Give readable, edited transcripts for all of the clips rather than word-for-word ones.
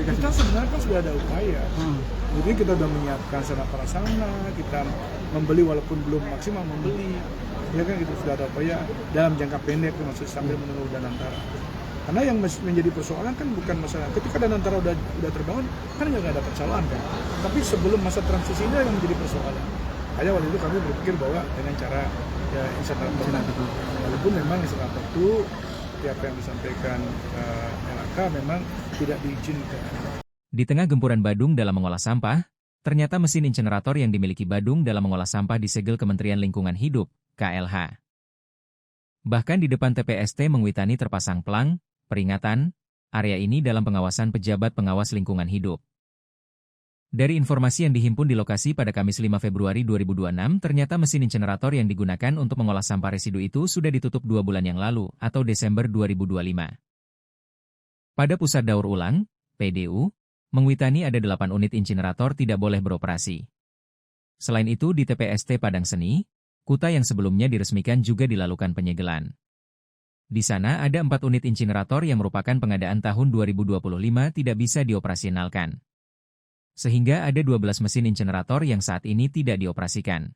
kita sebenarnya kan sudah ada upaya. Jadi kita sudah menyiapkan sarana prasarana, kita membeli walaupun belum maksimal membeli. Ya kan gitu, sudah ada upaya dalam jangka pendek maksud sambil menunggu Danantara. Karena yang menjadi persoalan kan bukan masalah ketika Danantara udah terbangun kan nggak ada persoalan kan. Tapi sebelum masa transisi ini yang menjadi persoalan. Hanya waktu itu kami berpikir bahwa dengan cara ya insenerator walaupun memang insenerator itu apa yang disampaikan LHK memang tidak diizinkan. Di tengah gempuran Badung dalam mengolah sampah, ternyata mesin insenerator yang dimiliki Badung dalam mengolah sampah disegel Kementerian Lingkungan Hidup, KLH. Bahkan di depan TPST Mengwitani terpasang pelang, peringatan, area ini dalam pengawasan pejabat pengawas lingkungan hidup. Dari informasi yang dihimpun di lokasi pada Kamis 5 Februari 2026, ternyata mesin insenerator yang digunakan untuk mengolah sampah residu itu sudah ditutup 2 bulan yang lalu, atau Desember 2025. Pada Pusat Daur Ulang, PDU, Mengwitani ada 8 unit insenerator tidak boleh beroperasi. Selain itu di TPST Padang Seni, Kuta yang sebelumnya diresmikan juga dilakukan penyegelan. Di sana ada 4 unit insenerator yang merupakan pengadaan tahun 2025 tidak bisa dioperasionalkan. Sehingga ada 12 mesin insenerator yang saat ini tidak dioperasikan.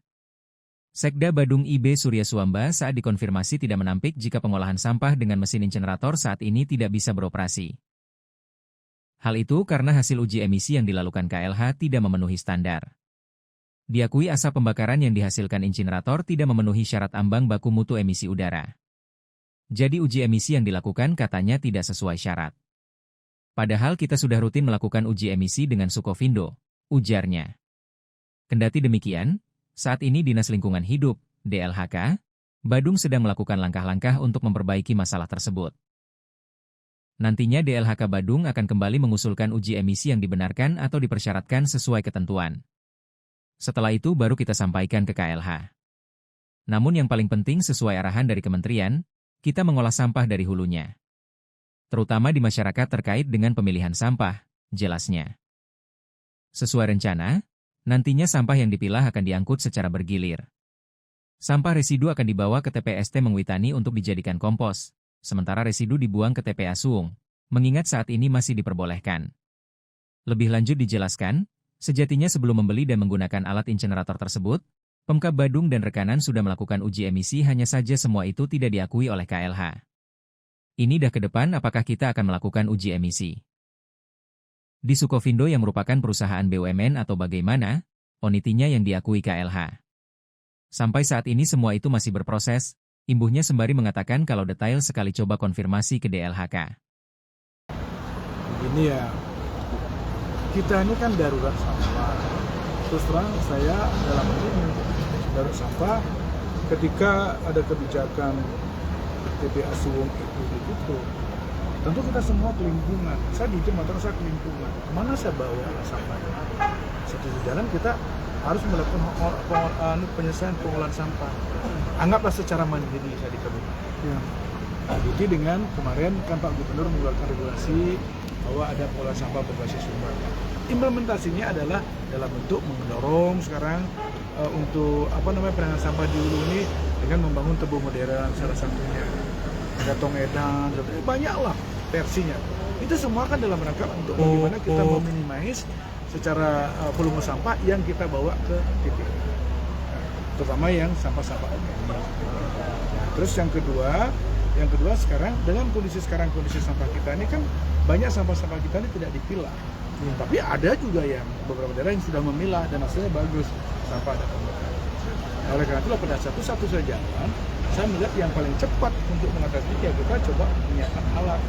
Sekda Badung IB Surya Suamba saat dikonfirmasi tidak menampik jika pengolahan sampah dengan mesin insenerator saat ini tidak bisa beroperasi. Hal itu karena hasil uji emisi yang dilakukan KLH tidak memenuhi standar. Diakui asap pembakaran yang dihasilkan insenerator tidak memenuhi syarat ambang baku mutu emisi udara. Jadi uji emisi yang dilakukan katanya tidak sesuai syarat. Padahal kita sudah rutin melakukan uji emisi dengan Sukovindo, ujarnya. Kendati demikian, saat ini Dinas Lingkungan Hidup, DLHK, Badung sedang melakukan langkah-langkah untuk memperbaiki masalah tersebut. Nantinya DLHK Badung akan kembali mengusulkan uji emisi yang dibenarkan atau dipersyaratkan sesuai ketentuan. Setelah itu baru kita sampaikan ke KLH. Namun yang paling penting sesuai arahan dari kementerian, kita mengolah sampah dari hulunya. Terutama di masyarakat terkait dengan pemilihan sampah, jelasnya. Sesuai rencana, nantinya sampah yang dipilah akan diangkut secara bergilir. Sampah residu akan dibawa ke TPST Mengwitani untuk dijadikan kompos, sementara residu dibuang ke TPA Suung, mengingat saat ini masih diperbolehkan. Lebih lanjut dijelaskan, sejatinya sebelum membeli dan menggunakan alat insenerator tersebut, Pemkab Badung dan rekanan sudah melakukan uji emisi, hanya saja semua itu tidak diakui oleh KLH. Ini dah ke depan apakah kita akan melakukan uji emisi di Sukovindo yang merupakan perusahaan BUMN atau bagaimana, onitinya yang diakui KLH. Sampai saat ini semua itu masih berproses, imbuhnya sembari mengatakan kalau detail sekali coba konfirmasi ke DLHK. Begini ya, kita ini kan darurat sampah. Terus terang saya dalam ini darurat sampah ketika ada kebijakan TPA Suung itu ditutup. Tentu kita semua ke lingkungan. Saya jujur motor saya ke lingkungan. Kemana saya bawa sampahnya? Satu jalan kita harus melakukan penyelesaian pengolahan sampah. Anggaplah secara mandiri saya di kabupaten. Ya. Bukti dengan kemarin kan Pak Gubernur mengeluarkan regulasi bahwa ada pengolahan sampah berbasis sumber. Implementasinya adalah dalam bentuk mendorong sekarang untuk penanganan sampah di hulu ini dengan membangun tebu modern salah satunya. Ada tong edan, banyaklah versinya. Itu semua kan dalam rangka untuk bagaimana kita meminimais secara volume sampah yang kita bawa ke TPA. Terutama yang sampah-sampah organik. Terus yang kedua sekarang dengan kondisi sampah kita ini kan banyak sampah-sampah kita ini tidak dipilah. Tapi ada juga yang beberapa daerah yang sudah memilah dan hasilnya bagus, sampah ada pembakaran. Oleh karena itulah pada satu-satunya jalan, saya melihat yang paling cepat untuk mengatasi ya kita coba menyiapkan alat.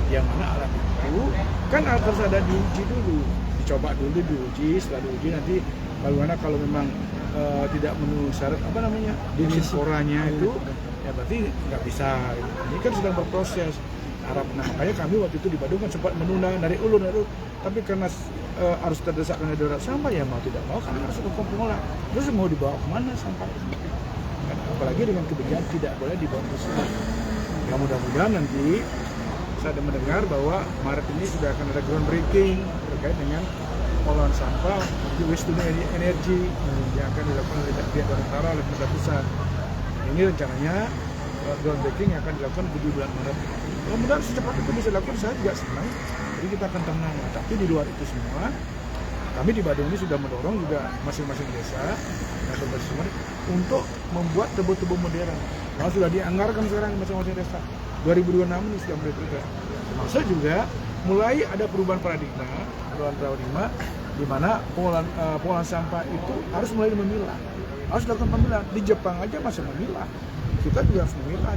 Yang mana alat itu kan harus ada diuji dulu, dicoba dulu diuji, setelah diuji nanti bagaimana kalau memang tidak memenuhi syarat jenis koranya itu ya berarti nggak bisa. Ini kan sedang berproses. Makanya kami waktu itu di Badung kan sempat menunda dari ulur, tapi karena harus terdesak karena darurat sampah ya mau tidak mau kami harus lakukan pengolahan. Terus mau dibawa kemana sampah? Apalagi dengan kebijakan tidak boleh dibawa ke sungai. Ya mudah-mudahan nanti saya ada mendengar bahwa Maret ini sudah akan ada groundbreaking terkait dengan pengolahan sampah di waste to energy yang akan dilakukan oleh pihak Danantara oleh pemerintah pusat. Ini rencananya groundbreaking yang akan dilakukan di bulan Maret. Mudah-mudahan secepat itu bisa dilakukan, saya juga senang. Jadi kita akan tenang. Nah, tapi di luar itu semua, kami di Badung ini sudah mendorong juga masing-masing desa dan berbasis sumber untuk membuat tebo-tebo modern. Nah, sudah dianggarkan sekarang masing-masing desa. 2026 ini sudah mulai bergerak. Termasuk juga mulai ada perubahan paradigma di mana pengolahan sampah itu harus mulai memilah. Harus dilakukan pemilahan. Di Jepang aja masih memilah. Kita juga harus memilah.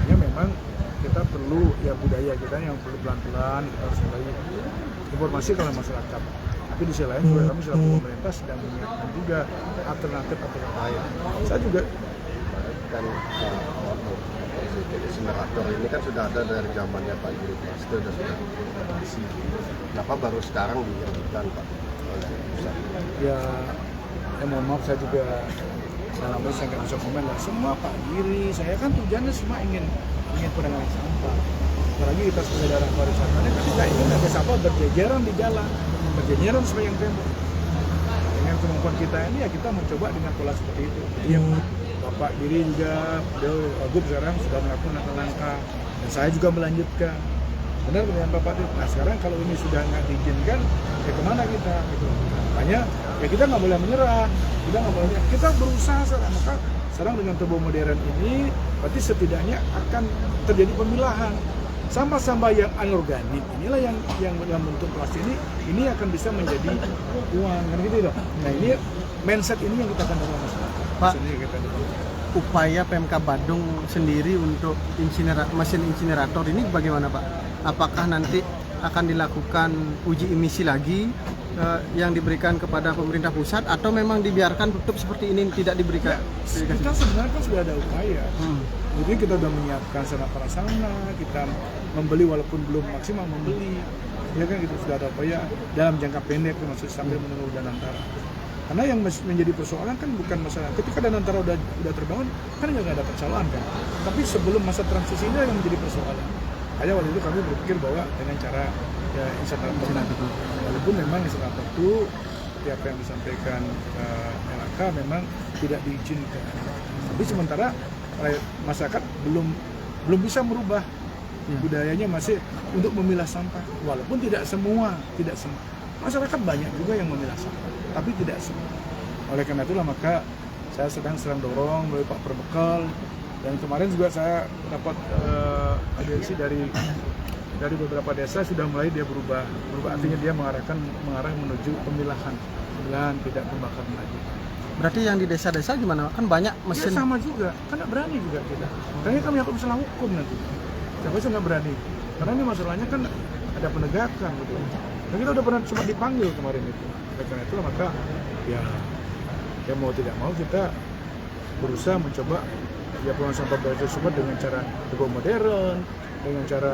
Hanya memang kita perlu ya budaya kita yang perlu pelan-pelan, kita harus mulai informasi kalau masyarakat. Tapi di sisi lain juga kami selaku pemerintah sedang menyiapkan juga alternatif lain. Saya juga kan insinerator ini kan sudah ada dari zamannya Pak Yuri Prasetyo dan sudah diadaptasi. Kenapa baru sekarang dihentikan Pak oleh pusat? Ya mohon maaf saya juga dalam saya nggak bisa komen lah. Semua Pak Giri, saya kan tujuannya semua ingin penanganan sampah. Apalagi kita sebagai daerah pariwisata kan kita ingin ada sampah berjejeran di jalan, berjejeran sepanjang tembok. Dengan kemampuan kita ini ya kita mencoba dengan pola seperti itu. Jadi Bapak Giri juga, beliau Wagub sekarang sudah melakukan langkah-langkah dan saya juga melanjutkan. Benar dengan Bapak itu. Nah sekarang kalau ini sudah nggak diizinkan, ya kemana kita? Gitu. Makanya ya kita nggak boleh menyerah, kita berusaha sekarang. Maka sekarang dengan tebo modern ini, berarti setidaknya akan terjadi pemilahan. Sampah-sampah yang anorganik inilah yang dalam bentuk plastik ini akan bisa menjadi uang, kan gitu dong. Nah ini mindset ini yang kita akan dorong masyarakat. Pak, upaya PMK Badung sendiri untuk mesin insinerator ini bagaimana Pak? Apakah nanti akan dilakukan uji emisi lagi yang diberikan kepada pemerintah pusat atau memang dibiarkan tutup seperti ini tidak diberikan? Ya, kita sebenarnya kan sudah ada upaya. Jadi kita sudah menyiapkan sarana prasarana, kita membeli walaupun belum maksimal membeli. Ya kan gitu sudah ada upaya dalam jangka pendek termasuk sambil menunggu Danantara. Karena yang menjadi persoalan kan bukan masalah ketika Danantara udah terbangun kan nggak ada persoalan kan. Tapi sebelum masa transisi ini yang menjadi persoalan. Hanya waktu itu kami berpikir bahwa dengan cara ya insenerator walaupun memang insenerator itu seperti apa yang disampaikan LHK memang tidak diizinkan. Tapi sementara masyarakat belum bisa merubah budayanya masih untuk memilah sampah. Walaupun tidak semua. Masyarakat banyak juga yang memilah sampah, tapi tidak semua. Oleh karena itulah maka saya sedang dorong melalui Pak Perbekal dan kemarin juga saya dapat agensi dari beberapa desa sudah mulai dia berubah artinya dia mengarah menuju pemilahan tidak pembakaran lagi. Berarti yang di desa-desa gimana? Kan banyak mesin. Ya, sama juga, kan nggak berani juga kita. Karena kami akan masalah hukum nanti. Siapa sih nggak berani? Karena ini masalahnya kan ada penegakan gitu. Dan kita udah pernah cuma dipanggil kemarin itu. Karena itu maka ya mau tidak mau kita berusaha mencoba ya pengelolaan sampah bersumber dengan cara tebo modern, dengan cara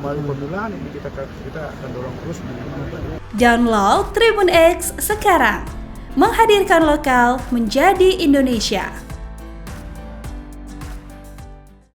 melalui pemilahan ini kita akan dorong terus. Download Tribun X sekarang, menghadirkan lokal menjadi Indonesia.